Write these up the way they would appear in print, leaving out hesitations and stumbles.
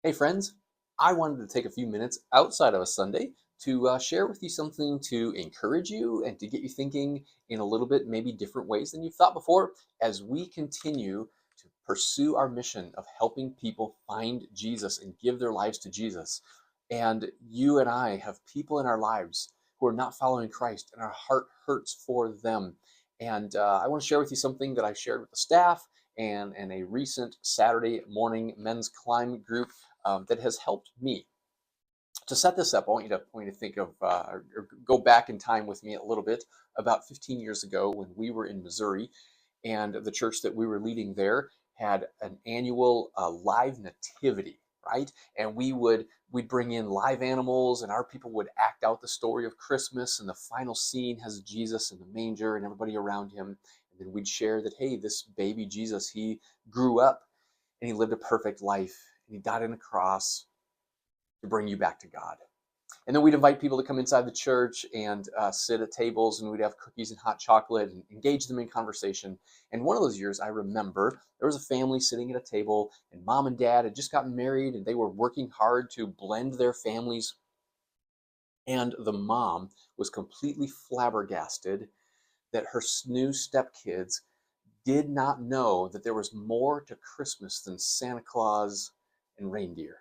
Hey friends, I wanted to take a few minutes outside of a Sunday to share with you something to encourage you and to get you thinking in a little bit maybe different ways than you've thought before as we continue to pursue our mission of helping people find Jesus and give their lives to Jesus. And you and I have people in our lives who are not following Christ, and our heart hurts for them. And I want to share with you something that I shared with the staff and a recent Saturday morning men's climb group that has helped me. To set this up, I want you to think of or go back in time with me a little bit. About 15 years ago, when we were in Missouri, and the church that we were leading there had an annual live nativity, right? And we'd bring in live animals, and our people would act out the story of Christmas. And the final scene has Jesus in the manger and everybody around him. And then we'd share that, hey, this baby Jesus, he grew up and he lived a perfect life, and he died on a cross to bring you back to God. And then we'd invite people to come inside the church and sit at tables, and we'd have cookies and hot chocolate and engage them in conversation. And one of those years, I remember there was a family sitting at a table, and mom and dad had just gotten married, and they were working hard to blend their families. And the mom was completely flabbergasted that her new stepkids did not know that there was more to Christmas than Santa Claus and reindeer.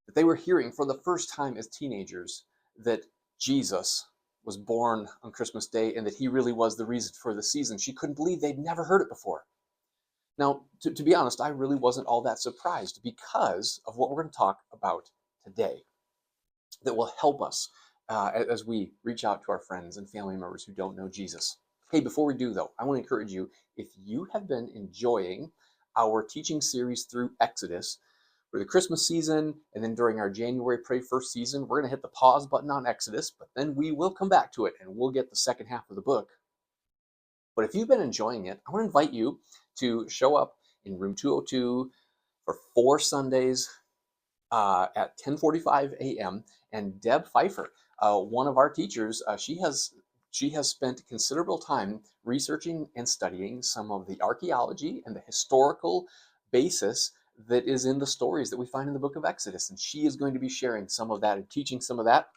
That they were hearing for the first time as teenagers that Jesus was born on Christmas Day and that he really was the reason for the season. She couldn't believe they'd never heard it before. Now, to be honest, I really wasn't all that surprised because of what we're going to talk about today that will help us as we reach out to our friends and family members who don't know Jesus. Hey, before we do, though, I want to encourage you, if you have been enjoying our teaching series through Exodus for the Christmas season, and then during our January Pray First season, we're going to hit the pause button on Exodus, but then we will come back to it and we'll get the second half of the book. But if you've been enjoying it, I want to invite you to show up in room 202 for 4 Sundays at 10:45 a.m. And Deb Pfeiffer, one of our teachers, she has spent considerable time researching and studying some of the archaeology and the historical basis that is in the stories that we find in the book of Exodus. And she is going to be sharing some of that and teaching some of that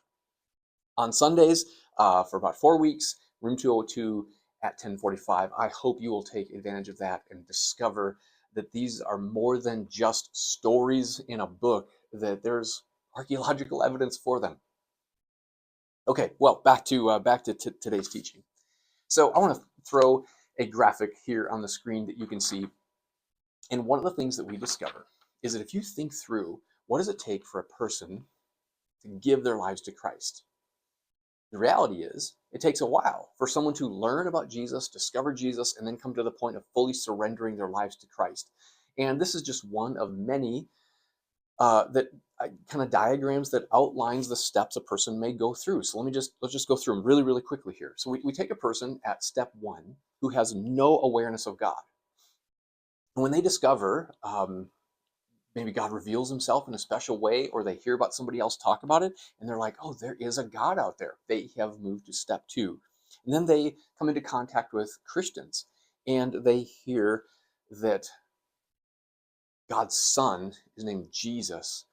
on Sundays for about 4 weeks, room 202 at 10:45. I hope you will take advantage of that and discover that these are more than just stories in a book, that there's archaeological evidence for them. Okay, well, back to today's teaching. So I want to throw a graphic here on the screen that you can see. And one of the things that we discover is that if you think through what does it take for a person to give their lives to Christ, the reality is, it takes a while for someone to learn about Jesus, discover Jesus, and then come to the point of fully surrendering their lives to Christ. And this is just one of many that kind of diagrams that outlines the steps a person may go through. So let's just go through them really, really quickly here. So we take a person at step one who has no awareness of God. And when they discover maybe God reveals himself in a special way, or they hear about somebody else talk about it, and they're like, oh, there is a God out there. They have moved to step two. And then they come into contact with Christians, and they hear that God's son is named Jesus.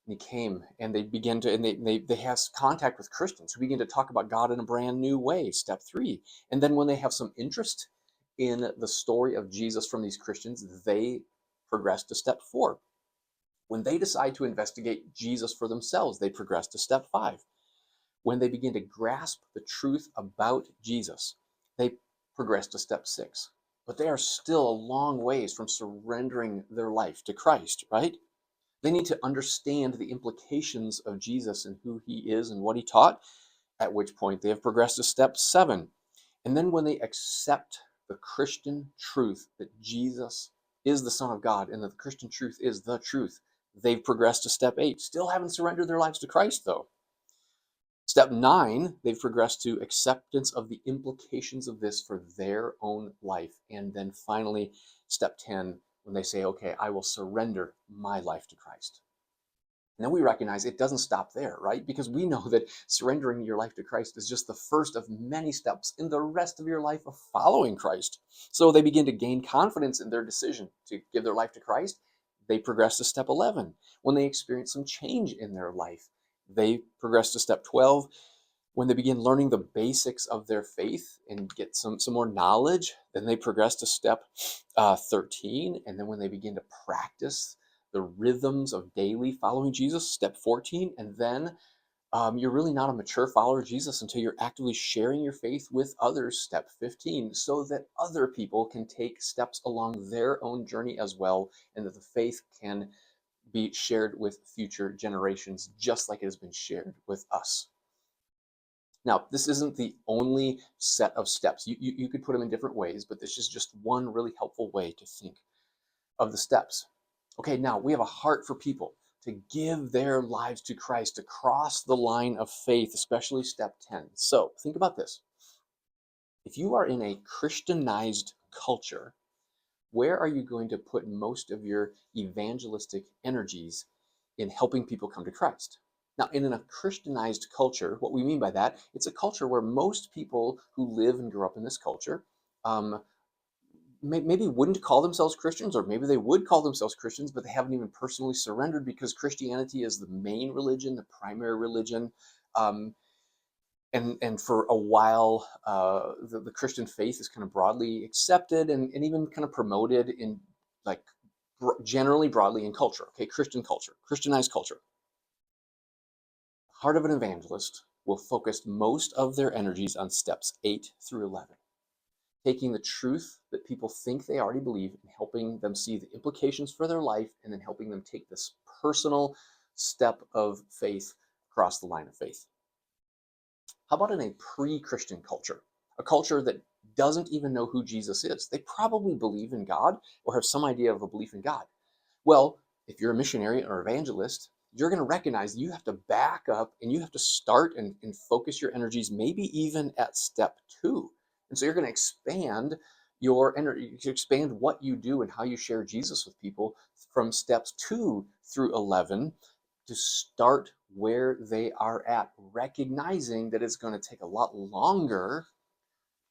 And he came, and they begin to, and they have contact with Christians who begin to talk about God in a brand new way, step three. And then when they have some interest in the story of Jesus from these Christians, they progress to step four. When they decide to investigate Jesus for themselves, they progress to step five. When they begin to grasp the truth about Jesus, they progress to step six. But they are still a long ways from surrendering their life to Christ, right? They need to understand the implications of Jesus and who he is and what he taught, at which point they have progressed to step seven. And then when they accept the Christian truth that Jesus is the Son of God and that the Christian truth is the truth, they've progressed to step eight. Still haven't surrendered their lives to Christ, though. Step nine, they've progressed to acceptance of the implications of this for their own life. And then finally, step 10, when they say, okay, I will surrender my life to Christ. And then we recognize it doesn't stop there, right? Because we know that surrendering your life to Christ is just the first of many steps in the rest of your life of following Christ. So they begin to gain confidence in their decision to give their life to Christ. they progress to step 11. When they experience some change in their life, they progress to step 12. When they begin learning the basics of their faith and get some more knowledge, then they progress to step 13. And then when they begin to practice the rhythms of daily following Jesus, step 14. And then you're really not a mature follower of Jesus until you're actively sharing your faith with others, step 15, so that other people can take steps along their own journey as well, and that the faith can be shared with future generations, just like it has been shared with us. Now, this isn't the only set of steps. You could put them in different ways, but this is just one really helpful way to think of the steps. Okay, now we have a heart for people to give their lives to Christ, to cross the line of faith, especially step 10. So think about this. If you are in a Christianized culture, where are you going to put most of your evangelistic energies in helping people come to Christ? Now, in a Christianized culture, what we mean by that, it's a culture where most people who live and grew up in this culture um, maybe wouldn't call themselves Christians, or maybe they would call themselves Christians, but they haven't even personally surrendered because Christianity is the main religion, the primary religion. Um, and for a while, the Christian faith is kind of broadly accepted and even kind of promoted in like generally broadly in culture. Okay, Christian culture, Christianized culture. Heart of an evangelist will focus most of their energies on steps 8 through 11, taking the truth that people think they already believe and helping them see the implications for their life, and then helping them take this personal step of faith across the line of faith. How about in a pre-Christian culture? A culture that doesn't even know who Jesus is. They probably believe in God or have some idea of a belief in God. Well, if you're a missionary or evangelist, you're going to recognize you have to back up and you have to start and focus your energies, maybe even at step 2. And so you're going to expand your energy, expand what you do and how you share Jesus with people from steps 2 through 11 to start where they are at, recognizing that it's going to take a lot longer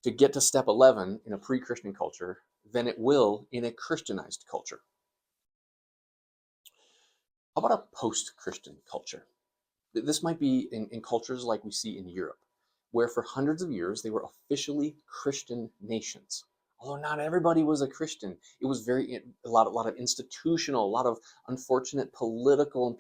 to get to step 11 in a pre-Christian culture than it will in a Christianized culture. How about a post-Christian culture? This might be in cultures like we see in Europe, where for hundreds of years they were officially Christian nations. Although not everybody was a Christian, it was a lot of institutional, a lot of unfortunate political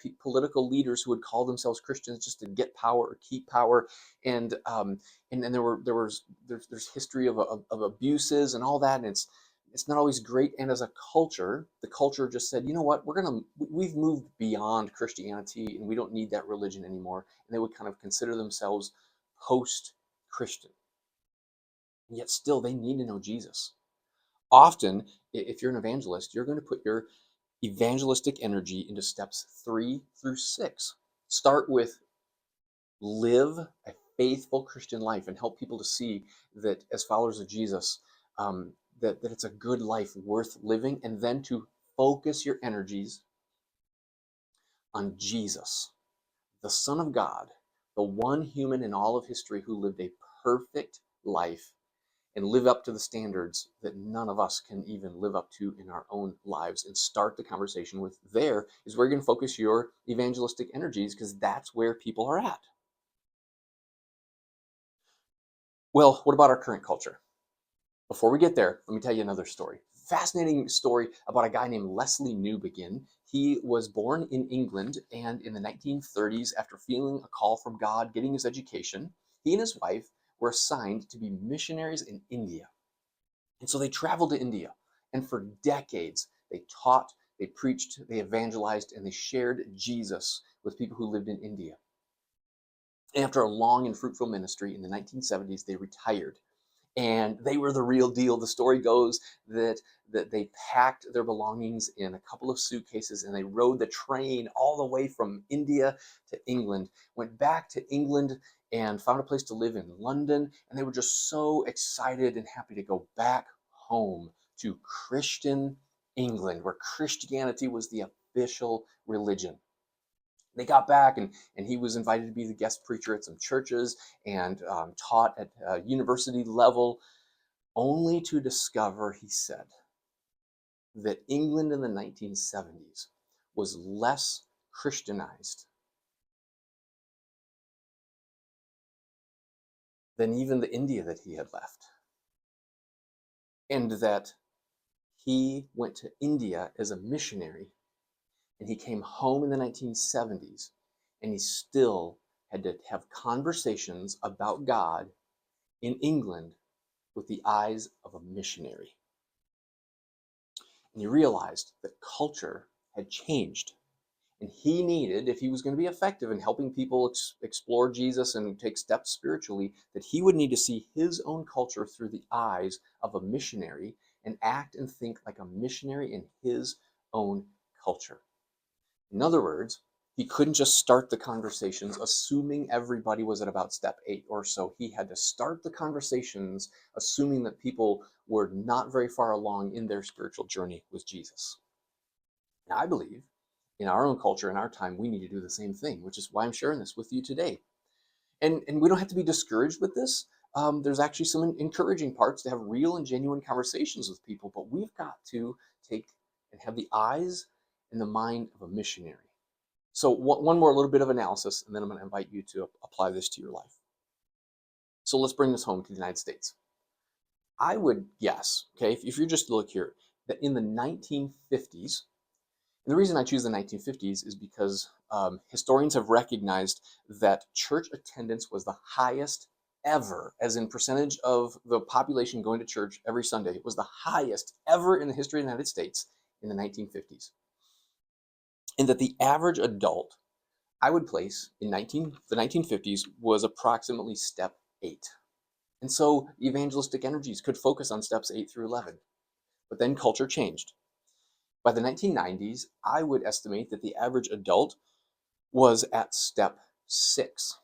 leaders who would call themselves Christians just to get power or keep power, and and there's history of abuses and all that, and it's not always great. And as a culture, the culture just said, you know what, we've moved beyond Christianity and we don't need that religion anymore. And they would kind of consider themselves post-Christian. And yet still they need to know Jesus. Often, if you're an evangelist, you're going to put your evangelistic energy into steps 3 through 6. Start with live a faithful Christian life and help people to see that as followers of Jesus, that it's a good life worth living, and then to focus your energies on Jesus, the Son of God, the one human in all of history who lived a perfect life and live up to the standards that none of us can even live up to in our own lives, and start the conversation with there is where you're going to focus your evangelistic energies, because that's where people are at. Well, what about our current culture? Before we get there, let me tell you another story. Fascinating story about a guy named Leslie Newbegin. He was born in England, and in the 1930s, after feeling a call from God, getting his education, he and his wife were assigned to be missionaries in India. And so they traveled to India, and for decades, they taught, they preached, they evangelized, and they shared Jesus with people who lived in India. After a long and fruitful ministry in the 1970s, they retired, and they were the real deal. The story goes that they packed their belongings in a couple of suitcases and they rode the train all the way from India to England, went back to England and found a place to live in London, and they were just so excited and happy to go back home to Christian England, where Christianity was the official religion. They got back, and he was invited to be the guest preacher at some churches and taught at university level, only to discover, he said, that England in the 1970s was less Christianized than even the India that he had left. And that he went to India as a missionary and he came home in the 1970s and he still had to have conversations about God in England with the eyes of a missionary. And he realized that culture had changed. And he needed, if he was going to be effective in helping people explore Jesus and take steps spiritually, that he would need to see his own culture through the eyes of a missionary and act and think like a missionary in his own culture. In other words, he couldn't just start the conversations assuming everybody was at about step 8 or so. He had to start the conversations assuming that people were not very far along in their spiritual journey with Jesus. And I believe in our own culture, in our time, we need to do the same thing, which is why I'm sharing this with you today. And we don't have to be discouraged with this. There's actually some encouraging parts to have real and genuine conversations with people, but we've got to take and have the eyes and the mind of a missionary. So one more little bit of analysis, and then I'm going to invite you to apply this to your life. So let's bring this home to the United States. I would guess, okay, if you're just to look here, that in the 1950s, and the reason I choose the 1950s is because historians have recognized that church attendance was the highest ever, as in percentage of the population going to church every Sunday, was the highest ever in the history of the United States in the 1950s. And that the average adult, I would place in the 1950s, was approximately step 8. And so evangelistic energies could focus on steps 8 through 11. But then culture changed. By the 1990s, I would estimate that the average adult was at step 6.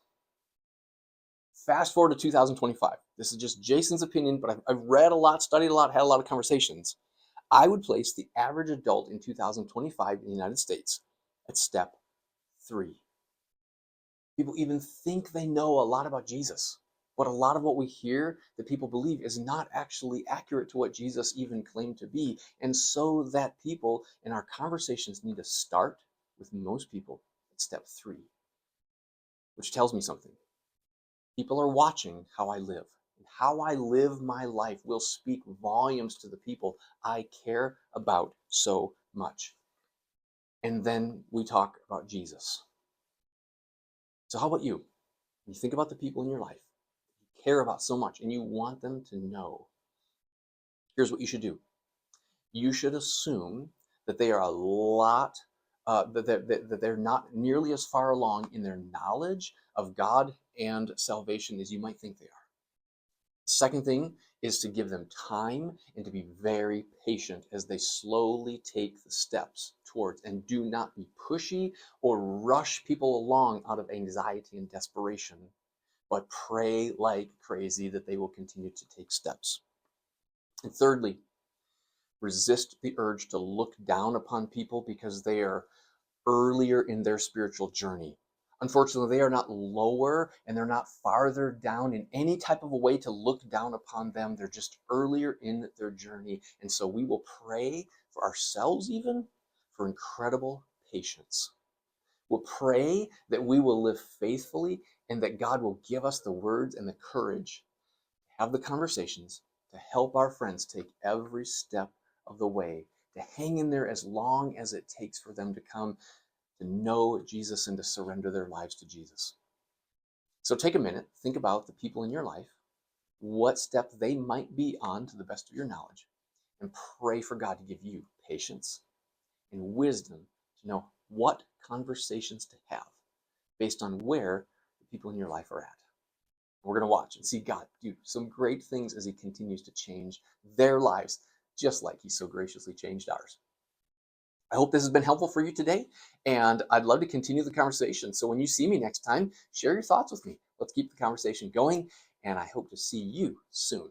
Fast forward to 2025. This is just Jason's opinion, but I've read a lot, studied a lot, had a lot of conversations. I would place the average adult in 2025 in the United States at step 3. People even think they know a lot about Jesus, but a lot of what we hear that people believe is not actually accurate to what Jesus even claimed to be. And so that people in our conversations need to start with most people at step 3, which tells me something. People are watching how I live. And how I live my life will speak volumes to the people I care about so much. And then we talk about Jesus. So how about you? When you think about the people in your life you care about so much and you want them to know, here's what you should do. You should assume that they are a lot, that they're not nearly as far along in their knowledge of God and salvation as you might think they are. Second thing is to give them time and to be very patient as they slowly take the steps towards, and do not be pushy or rush people along out of anxiety and desperation, but pray like crazy that they will continue to take steps. And thirdly, resist the urge to look down upon people because they are earlier in their spiritual journey. Unfortunately, they are not lower and they're not farther down in any type of a way to look down upon them. They're just earlier in their journey. And so we will pray for ourselves, even for incredible patience. We'll pray that we will live faithfully and that God will give us the words and the courage to have the conversations to help our friends take every step of the way, to hang in there as long as it takes for them to come to know Jesus and to surrender their lives to Jesus. So take a minute, think about the people in your life, what step they might be on to the best of your knowledge, and pray for God to give you patience and wisdom to know what conversations to have based on where the people in your life are at. We're going to watch and see God do some great things as he continues to change their lives, just like he so graciously changed ours. I hope this has been helpful for you today, and I'd love to continue the conversation. So when you see me next time, share your thoughts with me. Let's keep the conversation going, and I hope to see you soon.